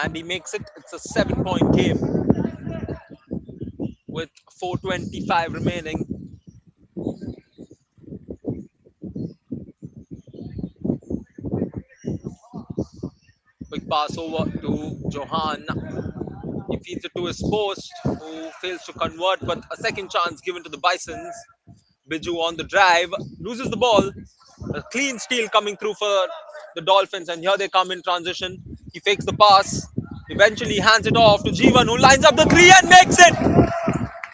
And he makes it. It's a 7-point game with 4:25 remaining. Quick pass over to Johan. He feeds it to his post, who fails to convert, but a second chance given to the Bisons. Biju on the drive, loses the ball. A clean steal coming through for the Dolphins, and here they come in transition. He fakes the pass, eventually hands it off to Jeevan, who lines up the three and makes it.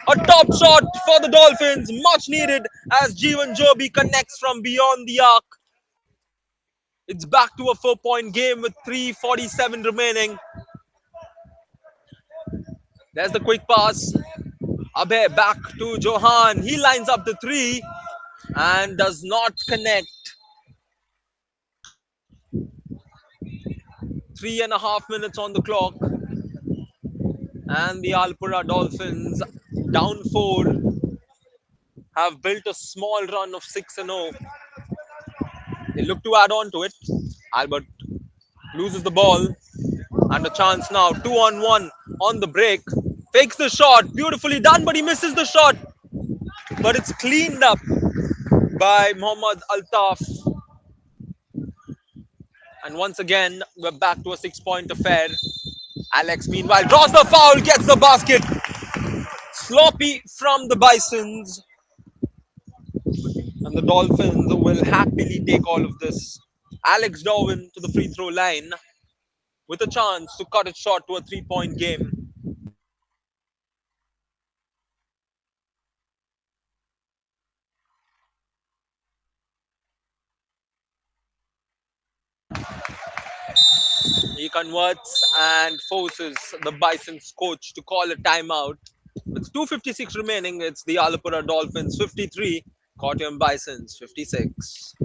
A top shot for the Dolphins, much needed as Jeevan Joby connects from beyond the arc. It's back to a 4-point game with 3:47 remaining. There's the quick pass. Abhay back to Johan. He lines up the three and does not connect. 3.5 minutes on the clock, and the Alappuzha Dolphins, down four, have built a small run of 6-0. They look to add on to it. Albert loses the ball, and a chance now. 2-on-1 on the break. Fakes the shot. Beautifully done, but he misses the shot. But it's cleaned up by Mohammad Altaf. And once again, we're back to a 6 point affair. Alex, meanwhile, draws the foul, gets the basket. Sloppy from the Bisons. And the Dolphins will happily take all of this. Alex Darwin to the free throw line with a chance to cut it short to a 3 point game. He converts and forces the Bison's coach to call a timeout. With 2:56 remaining, it's the Alappuzha Dolphins 53, Kottayam Bisons 56.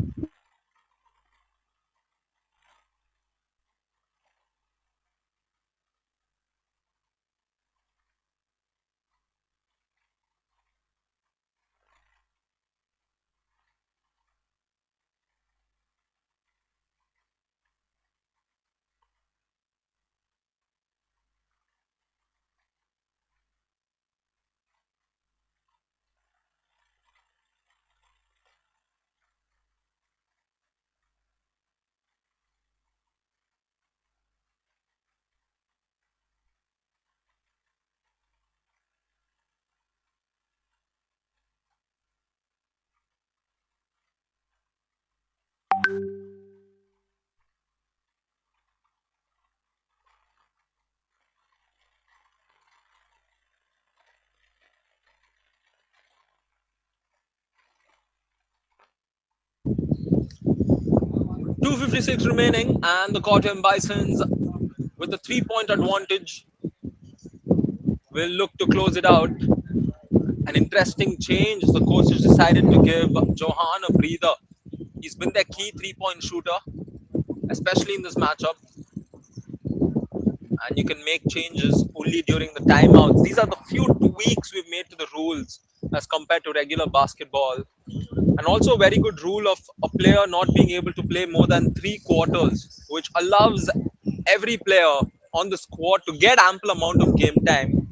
.256 remaining, and the Kottayam Bisons, with a 3 point advantage, will look to close it out. An interesting change. The coach has decided to give Johan a breather. He's been their key 3 point shooter, especially in this matchup. And you can make changes only during the timeouts. These are the few tweaks we've made to the rules as compared to regular basketball. And also a very good rule of a player not being able to play more than 3 quarters, which allows every player on the squad to get ample amount of game time.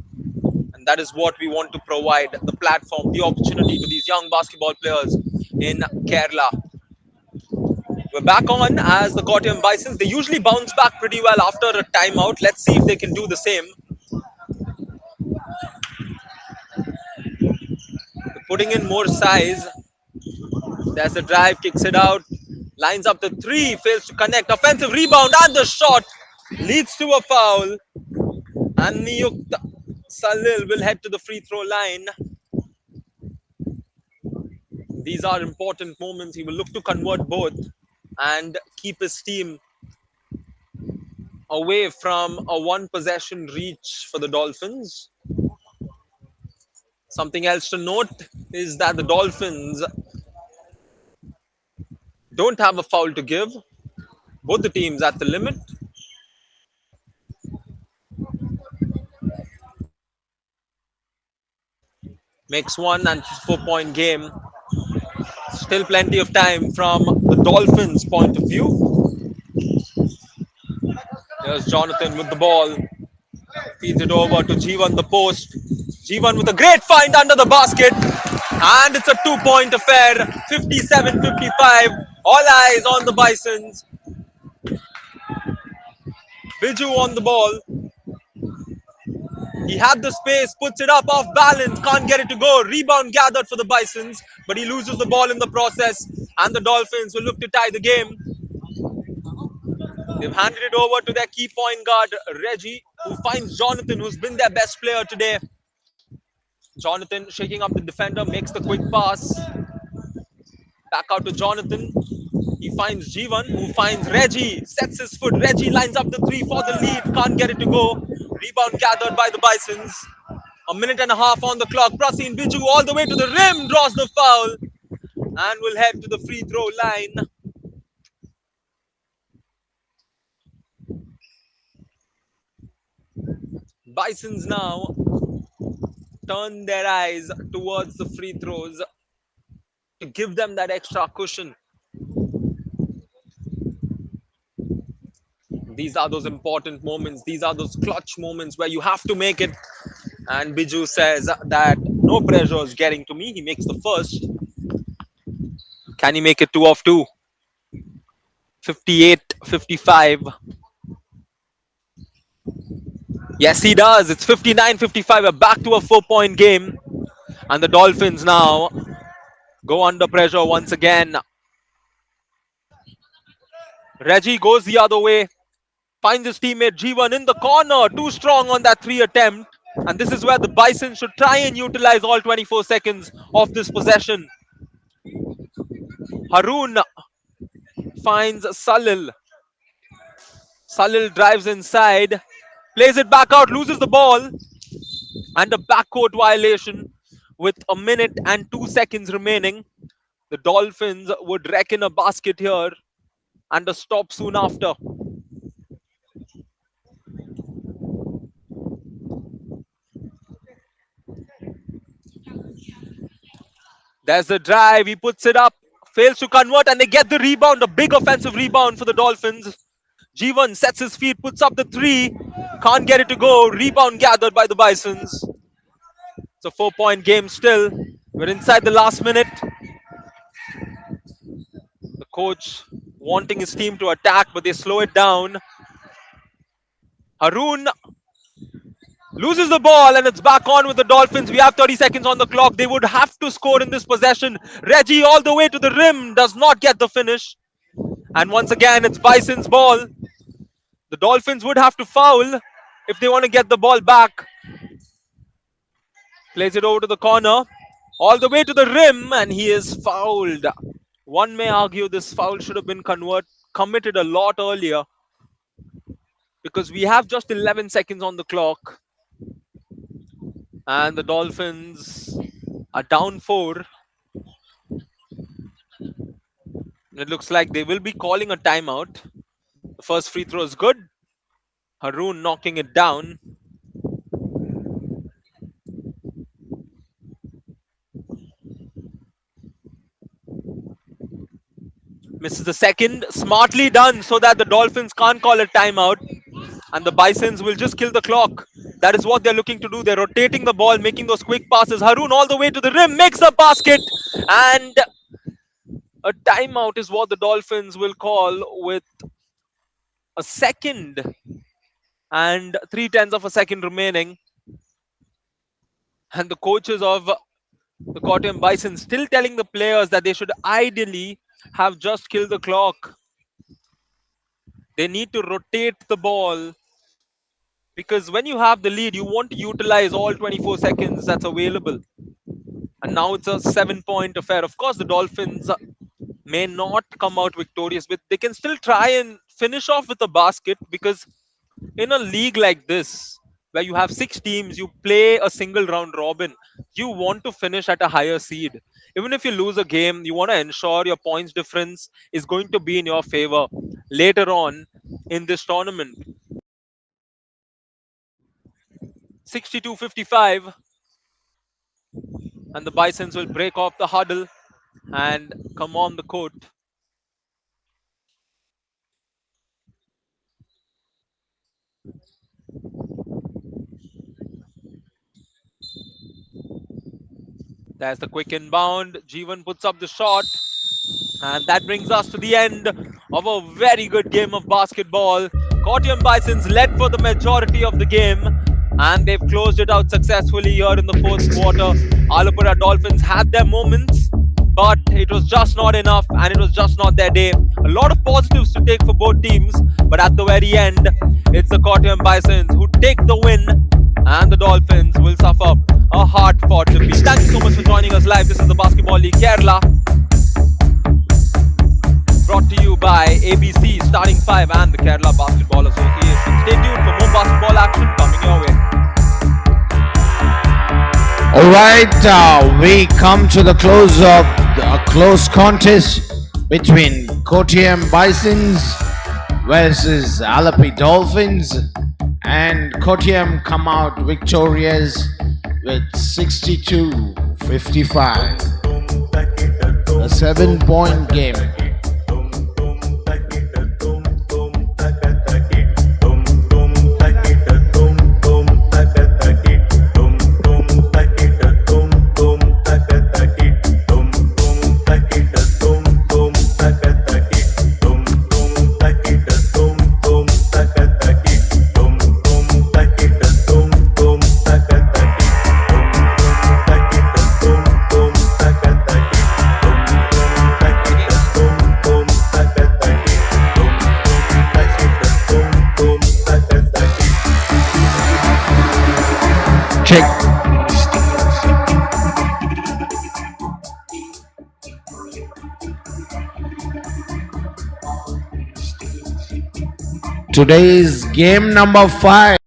And that is what we want to provide, the platform, the opportunity to these young basketball players in Kerala. We're back on as the Kottayam Bisons. They usually bounce back pretty well after a timeout. Let's see if they can do the same. They're putting in more size. There's the drive, kicks it out, lines up the three, fails to connect. Offensive rebound, and the shot leads to a foul. And Niyukt Salil will head to the free throw line. These are important moments. He will look to convert both and keep his team away from a one possession reach for the Dolphins. Something else to note is that the Dolphins don't have a foul to give. Both the teams at the limit. Makes one and 4 point game. Still plenty of time from the Dolphins' point of view. There's Jonathan with the ball. Feeds it over to Jivan, the post. Jivan with a great find under the basket. And it's a 2 point affair. 57-55. All eyes on the Bisons. Biju on the ball. He had the space, puts it up off balance, can't get it to go. Rebound gathered for the Bisons, but he loses the ball in the process. And the Dolphins will look to tie the game. They've handed it over to their key point guard, Reggie, who finds Jonathan, who's been their best player today. Jonathan shaking up the defender, makes the quick pass. Back out to Jonathan. He finds Jivan, who finds Reggie, sets his foot. Reggie lines up the three for the lead, can't get it to go. Rebound gathered by the Bisons. A minute and a half on the clock. Prasin Biju all the way to the rim, draws the foul, and will head to the free throw line. Bisons now turn their eyes towards the free throws to give them that extra cushion. These are those important moments. These are those clutch moments where you have to make it. And Biju says that no pressure is getting to me. He makes the first. Can he make it 2 of 2? 58-55. Yes, he does. It's 59-55. We're back to a 4-point game. And the Dolphins now go under pressure once again. Reggie goes the other way. Finds his teammate Jeevan in the corner. Too strong on that 3 attempt. And this is where the Bison should try and utilize all 24 seconds of this possession. Haroon finds Salil. Salil drives inside. Plays it back out. Loses the ball. And a backcourt violation with a minute and 2 seconds remaining. The Dolphins would reckon a basket here and a stop soon after. There's the drive. He puts it up. Fails to convert and they get the rebound. A big offensive rebound for the Dolphins. Jeevan sets his feet, puts up the 3. Can't get it to go. Rebound gathered by the Bisons. It's a 4-point game still. We're inside the last minute. The coach wanting his team to attack, but they slow it down. Haroon loses the ball and it's back on with the Dolphins. We have 30 seconds on the clock. They would have to score in this possession. Reggie all the way to the rim, does not get the finish. And once again, it's Bison's ball. The Dolphins would have to foul if they want to get the ball back. Plays it over to the corner, all the way to the rim, and he is fouled. One may argue this foul should have been committed a lot earlier because we have just 11 seconds on the clock. And the Dolphins are down 4. It looks like they will be calling a timeout. The first free throw is good. Haroon knocking it down. Misses the second. Smartly done so that the Dolphins can't call a timeout. And the Bisons will just kill the clock. That is what they're looking to do. They're rotating the ball, making those quick passes. Haroon all the way to the rim, makes the basket. And a timeout is what the Dolphins will call with a second and 3/10 of a second remaining. And the coaches of the Kottayam Bison still telling the players that they should ideally have just killed the clock. They need to rotate the ball because when you have the lead, you want to utilize all 24 seconds that's available. And now it's a 7-point affair. Of course, the Dolphins may not come out victorious, but they can still try and finish off with a basket because in a league like this, where you have 6 teams, you play a single round robin. You want to finish at a higher seed. Even if you lose a game, you want to ensure your points difference is going to be in your favor later on in this tournament. 62-55. And the Bisons will break off the huddle and come on the court. There's the quick inbound. Jeevan puts up the shot. And that brings us to the end of a very good game of basketball. Kottayam Bisons led for the majority of the game. And they've closed it out successfully here in the fourth quarter. Alappuzha Dolphins had their moments, but it was just not enough and it was just not their day. A lot of positives to take for both teams, but at the very end, it's the Kottayam Bisons who take the win and the Dolphins will suffer a hard-fought defeat. Thank you so much for joining us live. This is the Basketball League Kerala, brought to you by ABC, Starting 5 and the Kerala Basketball Association. Stay tuned for more basketball action coming your way. Alright, we come to the close of a close contest between Kottayam Bisons versus Alappuzha Dolphins. And and Kottayam come out victorious with 62-55. A 7-point game. Check. Today's game number 5.